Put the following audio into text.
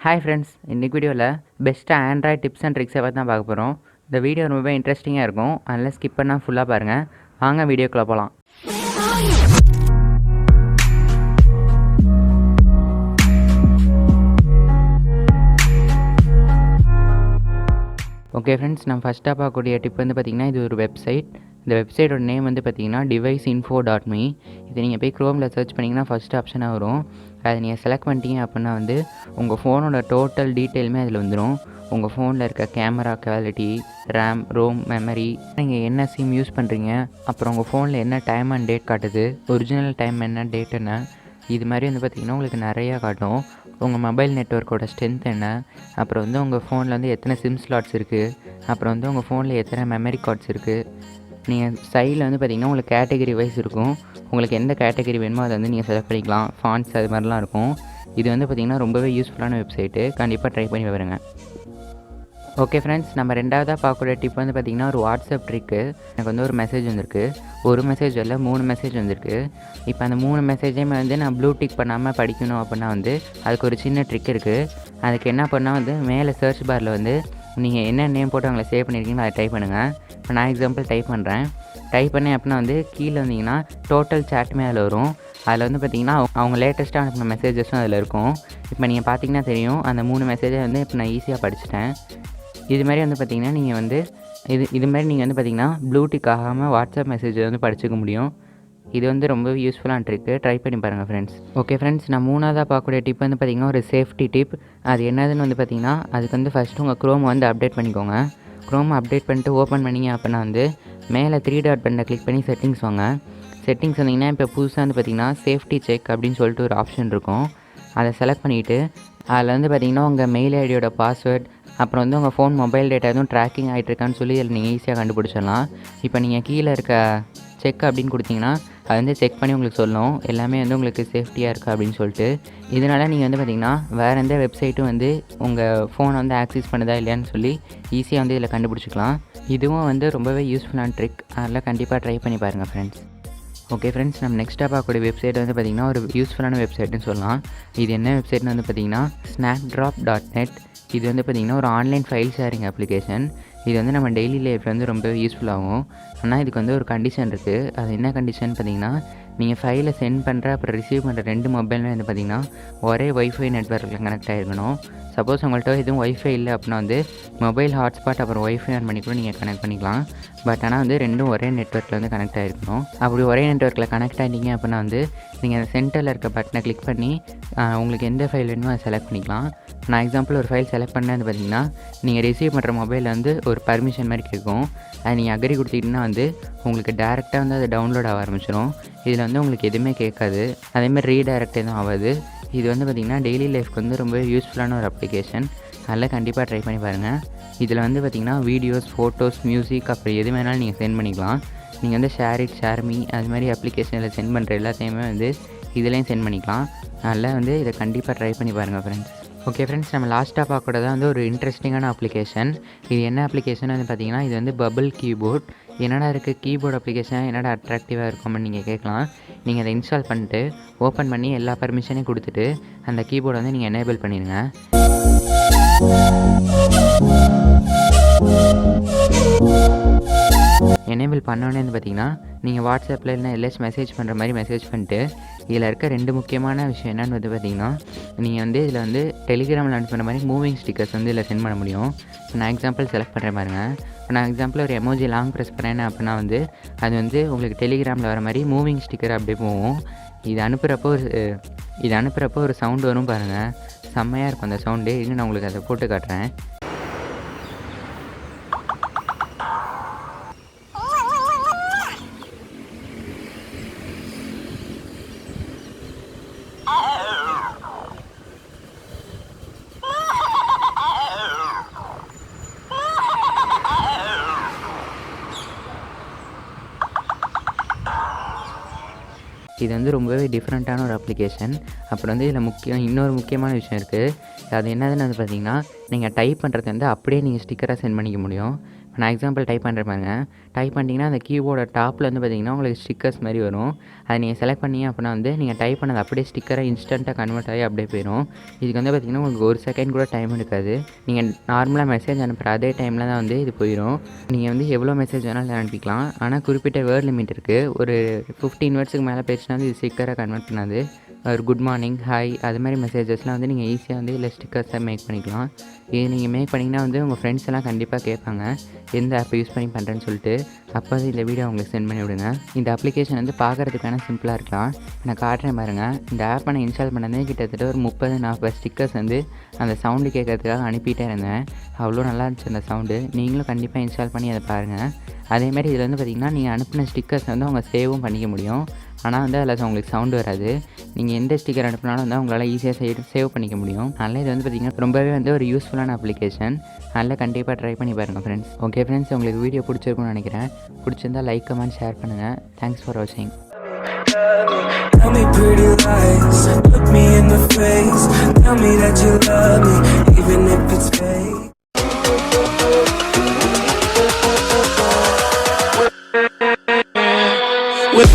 Hi friends, இன்றைக்கி வீடியோவில் பெஸ்ட்டாக ஆண்ட்ராய்ட் டிப்ஸ் அண்ட் ட்ரிக்ஸை பற்றி தான் பார்க்க போகிறோம். இந்த வீடியோ ரொம்பவே இன்ட்ரெஸ்டிங்காக இருக்கும். அதனால் ஸ்கிப் பண்ணால் ஃபுல்லாக பாருங்கள். வாங்க வீடியோக்குள்ளே போகலாம். ஓகே ஃப்ரெண்ட்ஸ், நம்ம ஃபஸ்ட்டாக பார்க்கக்கூடிய டிப் வந்து பார்த்திங்கன்னா, இது ஒரு வெப்சைட். இந்த வெப்சைட்டோட நேம் வந்து பார்த்திங்கன்னா ⴚ இதை நீங்கள் போய் க்ரோமில் சர்ச் பண்ணிங்கன்னா ஃபஸ்ட் ஆப்ஷனாக வரும். அதை நீங்கள் செலக்ட் பண்ணிட்டீங்க அப்படின்னா வந்து உங்கள் ஃபோனோட டோட்டல் டீட்டெயிலுமே அதில் வந்துடும். உங்கள் ஃபோனில் இருக்க camera quality, RAM, ROM, memory, நீங்கள் என்ன சிம் யூஸ் பண்ணுறீங்க, அப்புறம் உங்கள் ஃபோனில் என்ன டைம் அண்ட் டேட் காட்டுது, ஒரிஜினல் டைம் என்ன, டேட் என்ன, இது மாதிரி வந்து பார்த்திங்கன்னா உங்களுக்கு நிறையா காட்டும். உங்கள் மொபைல் நெட்வொர்க்கோட ஸ்ட்ரென்த் என்ன, அப்புறம் வந்து உங்கள் ஃபோனில் வந்து எத்தனை சிம் ஸ்லாட்ஸ் இருக்குது, அப்புறம் வந்து உங்கள் ஃபோனில் எத்தனை மெமரி கார்ட்ஸ் இருக்குது. நீங்கள் சைடில் வந்து பார்த்திங்கன்னா உங்களுக்கு கேட்டகரி வைஸ் இருக்கும். உங்களுக்கு எந்த கேட்டகரி வேணுமோ அதை வந்து நீங்கள் செலக்ட் பண்ணிக்கலாம். ஃபாண்ட்ஸ் அது மாதிரிலாம் இருக்கும். இது வந்து பார்த்திங்கன்னா ரொம்பவே யூஸ்ஃபுல்லான வெப்சைட்டு. கண்டிப்பாக ட்ரை பண்ணி பாருங்க. ஓகே ஃப்ரெண்ட்ஸ், நம்ம ரெண்டாவதாக பார்க்கக்கூடிய டிப் வந்து பார்த்திங்கன்னா ஒரு வாட்ஸ்அப் ட்ரிக்கு. எனக்கு வந்து ஒரு மெசேஜ் வந்திருக்கு. ஒரு மெசேஜ் இல்லை, 3 மெசேஜ் வந்திருக்கு. இப்போ அந்த 3 மெசேஜையுமே வந்து நான் ப்ளூ டிக் பண்ணாமல் படிக்கணும் அப்படின்னா வந்து அதுக்கு ஒரு சின்ன ட்ரிக் இருக்குது. அதுக்கு என்ன பண்ணால் வந்து மேலே சர்ச் பாரில் வந்து நீங்கள் என்ன நேம் போட்டு அவங்கள சேவ் பண்ணியிருக்கீங்களோ அதை டைப் பண்ணுங்கள். இப்போ நான் எக்ஸாம்பிள் டைப் பண்ணுறேன். டைப் பண்ணேன் அப்படின்னா வந்து கீழே வந்தீங்கன்னா டோட்டல் சேட்டுமே அதில் வரும். அதில் வந்து பார்த்திங்கன்னா அவங்க லேட்டஸ்ட்டாக அனுப்பின மெசேஜஸும் அதில் இருக்கும். இப்போ நீங்கள் பார்த்தீங்கன்னா தெரியும், அந்த 3 மெசேஜை வந்து இப்போ நான் ஈஸியாக படிச்சிட்டேன். இது மாதிரி வந்து பார்த்திங்கன்னா நீங்கள் வந்து இது மாதிரி நீங்கள் வந்து பார்த்திங்கன்னா ப்ளூடிக் ஆகாமல் வாட்ஸ்அப் மெசேஜை வந்து படிச்சுக்க முடியும். இது வந்து ரொம்ப யூஸ்ஃபுல்லான ட்ரிக்கு. ட்ரை பண்ணி பாருங்கள் ஃப்ரெண்ட்ஸ். ஓகே ஃப்ரெண்ட்ஸ், நான் மூணாவதாக பார்க்கக்கூடிய டிப் வந்து பார்த்திங்கன்னா ஒரு சேஃப்டி டிப். அது என்னதுன்னு வந்து பார்த்திங்கன்னா, அதுக்கு வந்து ஃபஸ்ட்டு உங்கள் க்ரோம் வந்து அப்டேட் பண்ணிக்கோங்க. க்ரோம் அப்டேட் பண்ணிட்டு ஓப்பன் பண்ணிங்க அப்படின்னா வந்து மேலே 3 டாட் பட்டனை கிளிக் பண்ணி செட்டிங்ஸ் வாங்க. செட்டிங்ஸ் வந்தீங்கன்னா இப்போ புதுசாக வந்து பார்த்திங்கன்னா சேஃப்டி செக் அப்படின்னு சொல்லிட்டு ஒரு ஆப்ஷன் இருக்கும். அதை செலக்ட் பண்ணிவிட்டு அதில் வந்து பார்த்திங்கன்னா உங்கள் மெயில் ஐடியோட பாஸ்வேர்ட், அப்புறம் வந்து உங்கள் ஃபோன் மொபைல் டேட்டா எதுவும் ட்ராக்கிங் ஆகிட்ருக்கான்னு சொல்லி அதில் நீங்கள் ஈஸியாக கண்டுபிடிச்சிடலாம். இப்போ நீங்கள் கீழே இருக்க செக் அப்படின்னு கொடுத்தீங்கன்னா அது வந்து செக் பண்ணி உங்களுக்கு சொல்லும் எல்லாமே வந்து உங்களுக்கு சேஃப்டியாக இருக்கா அப்படின்னு சொல்லிட்டு. இதனால் நீங்கள் வந்து பார்த்திங்கன்னா வேறு எந்த வெப்சைட்டும் வந்து உங்கள் ஃபோனை வந்து ஆக்சஸ் பண்ணுதா இல்லையான்னு சொல்லி ஈஸியாக வந்து இதில் கண்டுபிடிச்சிக்கலாம். இதுவும் வந்து ரொம்பவே யூஸ்ஃபுல்லான ட்ரிக். அதெல்லாம் கண்டிப்பாக ட்ரை பண்ணி பாருங்கள் ஃப்ரெண்ட்ஸ். ஓகே ஃப்ரெண்ட்ஸ், நம்ம நெக்ஸ்ட்டாக பார்க்கக்கூடிய வெப்சைட் வந்து பார்த்திங்கன்னா ஒரு யூஸ்ஃபுல்லான வெப்சைட்னு சொல்லலாம். இது என்ன வெப்சைட்னு வந்து பார்த்திங்கன்னா snapdrop.net. இது வந்து பார்த்திங்கன்னா ஒரு ஆன்லைன் ஃபைல் ஷேரிங் அப்ளிகேஷன். இது வந்து நம்ம டெய்லி லைஃப்பில் வந்து ரொம்பவே யூஸ்ஃபுல்லாகும். ஆனால் இதுக்கு வந்து ஒரு கண்டிஷன் இருக்குது. அது என்ன கண்டிஷன் பார்த்திங்கன்னா, நீங்கள் ஃபைலை சென்ட் பண்ணுற அப்புறம் ரிசீவ் பண்ணுற 2 மொபைலுமே வந்து பார்த்திங்கன்னா ஒரே ஒய்ஃபை நெட்வொர்க்கில் கனெக்ட் ஆகிருக்கணும். சப்போஸ் உங்கள்கிட்ட எதுவும் ஒய்ஃபை இல்லை அப்படின்னா வந்து மொபைல் ஹாட்ஸ்பாட் அப்புறம் ஒய்ஃபை ஆன் பண்ணி கூட நீங்கள் கனெக்ட் பண்ணிக்கலாம். பட் ஆனால் வந்து ரெண்டும் ஒரே நெட்வொர்க்கில் வந்து கனெக்ட் ஆகிருக்கணும். அப்படி ஒரே நெட்வொர்க்கில் கனெக்ட் ஆகிட்டீங்க அப்படின்னா வந்து நீங்கள் அந்த சென்டரில் இருக்க பட்டனை கிளிக் பண்ணி உங்களுக்கு எந்த ஃபைல் வேணுமோ அதை செலக்ட் பண்ணிக்கலாம். நான் எக்ஸாம்பிள் ஒரு ஃபைல் செலக்ட் பண்ணேன் வந்து பார்த்திங்கன்னா, நீங்கள் ரிசீவ் பண்ணுற மொபைலில் வந்து ஒரு பர்மிஷன் மாதிரி கேட்கும். அதை நீங்கள் அக்ரி கொடுத்தீங்கன்னா வந்து உங்களுக்கு டேரெக்டாக வந்து அது டவுன்லோட் ஆக ஆரம்பிச்சிடும். இதில் வந்து உங்களுக்கு எதுவுமே கேட்காது. அதேமாதிரி ரீடைரக்ட் எதுவும் ஆகாது. இது வந்து பார்த்திங்கன்னா டெய்லி லைஃப்க்கு வந்து ரொம்ப யூஸ்ஃபுல்லான ஒரு அப்ளிகேஷன். அதில் கண்டிப்பாக ட்ரை பண்ணி பாருங்கள். இதில் வந்து பார்த்திங்கன்னா வீடியோஸ், ஃபோட்டோஸ், மியூசிக் அப்புறம் எது வேணாலும் நீங்கள் சென்ட் பண்ணிக்கலாம். நீங்கள் வந்து ஷேர்மி அது மாதிரி அப்ளிகேஷனில் சென்ட் பண்ணுற எல்லாத்தையுமே வந்து இதுலேயும் சென்ட் பண்ணிக்கலாம். அதில் வந்து இதை கண்டிப்பாக ட்ரை பண்ணி பாருங்கள் ஃப்ரெண்ட்ஸ். ஓகே ஃப்ரெண்ட்ஸ், நம்ம லாஸ்ட்டாக பார்க்கக்கூடாது வந்து ஒரு இன்ட்ரெஸ்டிங்கான அப்ளிகேஷன். இது என்ன அப்ளிகேஷன் வந்து பார்த்திங்கன்னா, இது வந்து பபிள் கீபோர்ட். என்னடா இருக்குது கீபோர்டு அப்ளிகேஷன், என்னடா அட்ராக்டிவாக இருக்கும்னு நீங்கள் கேட்கலாம். நீங்கள் அதை இன்ஸ்டால் பண்ணிட்டு ஓப்பன் பண்ணி எல்லா பர்மிஷனையும் கொடுத்துட்டு அந்த கீபோர்டை வந்து நீங்கள் எனேபிள் பண்ணிடுங்க. எனேபிள் பண்ணோன்னே வந்து பார்த்திங்கன்னா நீங்கள் வாட்ஸ்அப்பில் இல்லைனா எல்லாச்சும் மெசேஜ் பண்ணுற மாதிரி மெசேஜ் பண்ணிட்டு இதில் இருக்க 2 முக்கியமான விஷயம் என்னென்னு வந்து பார்த்திங்கன்னா, நீங்கள் வந்து இதில் வந்து டெலிகிராமில் அனுப்புகிற மாதிரி மூவிங் ஸ்டிக்கர்ஸ் வந்து இதில் சென்ட் பண்ண முடியும். நான் எக்ஸாம்பிள் செலக்ட் பண்ணுறேன் பாருங்க. இப்போ நான் எக்ஸாம்பிள் ஒரு எமோஜி லாங் ப்ரெஸ் பண்ணேன் அப்படின்னா வந்து அது வந்து உங்களுக்கு டெலிகிராமில் வர மாதிரி மூவிங் ஸ்டிக்கர் அப்படியே போகும். இது அனுப்புகிறப்போ ஒரு சவுண்டு வரும் பாருங்கள், செம்மையாக இருக்கும் அந்த சவுண்டு. இன்னும் நான் உங்களுக்கு அதை போட்டு காட்டுறேன். இது வந்து ரொம்பவே டிஃப்ரெண்ட்டான ஒரு அப்ளிகேஷன். அப்புறம் வந்து இதில் இன்னொரு முக்கியமான விஷயம் இருக்குது. அது என்னதுன்னு வந்து பார்த்திங்கன்னா, நீங்கள் டைப் பண்ணுறது வந்து அப்படியே நீங்கள் ஸ்டிக்கராக சென்ட் பண்ணிக்க முடியும். நான் எக்ஸாம்பிள் டைப் பண்ணுற பாருங்க. டைப் பண்ணிட்டீங்கன்னா அந்த கீபோர்டோட டாப்பில் வந்து பார்த்திங்கன்னா உங்களுக்கு ஸ்டிக்கர்ஸ் மாதிரி வரும். அதை நீங்கள் செலக்ட் பண்ணீங்க அப்படின்னா வந்து நீங்கள் டைப் பண்ணது அப்படியே ஸ்டிக்கராக இன்ஸ்டண்ட்டாக கன்வெர்ட் ஆகி அப்படியே போயிடும். இதுக்கு வந்து பார்த்திங்கன்னா உங்களுக்கு ஒரு செகண்ட் கூட டைம் எடுக்காது. நீங்கள் நார்மலாக மெசேஜ் அனுப்புகிற அதே டைமில் தான் வந்து இது போயிடும். நீங்கள் வந்து எவ்வளோ மெசேஜ் வேணாலும் அனுப்பிக்கலாம். ஆனால் குறிப்பிட்ட வேர்ட் லிமிட் இருக்குது. ஒரு 15 வேர்ட்ஸுக்கு மேலே பேசினா வந்து இது ஸ்டிக்கராக கன்வெர்ட் பண்ணாது. ஒரு குட் மார்னிங், ஹாய் அது மாதிரி மெசேஜஸ்லாம் வந்து நீங்கள் ஈஸியாக வந்து இல்லை ஸ்டிக்கர்ஸை மேக் பண்ணிக்கலாம். இது நீங்கள் மேக் பண்ணிங்கன்னா வந்து உங்கள் ஃப்ரெண்ட்ஸ் எல்லாம் கண்டிப்பாக கேட்பாங்க எந்த ஆப்பை யூஸ் பண்ணி பண்ணுறேன்னு சொல்லிட்டு. அப்போ வந்து இந்த வீடியோ உங்களுக்கு சென்ட் பண்ணி விடுங்க. இந்த அப்ளிகேஷன் வந்து பார்க்குறதுக்கான சிம்பிளாக இருக்கலாம். நான் காட்டுறேன் பாருங்கள். இந்த ஆப்பை நான் இன்ஸ்டால் பண்ணதே கிட்டத்தட்ட ஒரு 30-40 ஸ்டிக்கர்ஸ் வந்து அந்த சவுண்டு கேட்கறதுக்காக அனுப்பிட்டே இருந்தேன். அவ்வளோ நல்லா இருந்துச்சு அந்த சவுண்டு. நீங்களும் கண்டிப்பாக இன்ஸ்டால் பண்ணி அதை பாருங்கள். அதேமாதிரி இதில் வந்து பார்த்திங்கன்னா நீங்கள் அனுப்பின ஸ்டிக்கர்ஸ் வந்து அவங்க சேவும் பண்ணிக்க முடியும். ஆனால் வந்து அதில் உங்களுக்கு சவுண்டு வராது. நீங்கள் எந்த ஸ்டிக்கர் அனுப்பினாலும் வந்து உங்களால் ஈஸியாக சேவ் பண்ணிக்க முடியும். அதனால் இது வந்து பார்த்திங்கன்னா ரொம்பவே வந்து ஒரு யூஸ்ஃபுல்லான அப்ளிகேஷன். அதனால் கண்டிப்பாக ட்ரை பண்ணி பாருங்கள் ஃப்ரெண்ட்ஸ். ஓகே ஃப்ரெண்ட்ஸ், உங்களுக்கு வீடியோ பிடிச்சிருக்குன்னு நினைக்கிறேன். பிடிச்சிருந்தால் லைக், கமெண்ட், ஷேர் பண்ணுங்கள். தேங்க்ஸ் ஃபார் வாட்சிங். Tell me pretty lies, look me in the face. Tell me that you love me, even if it's fake. With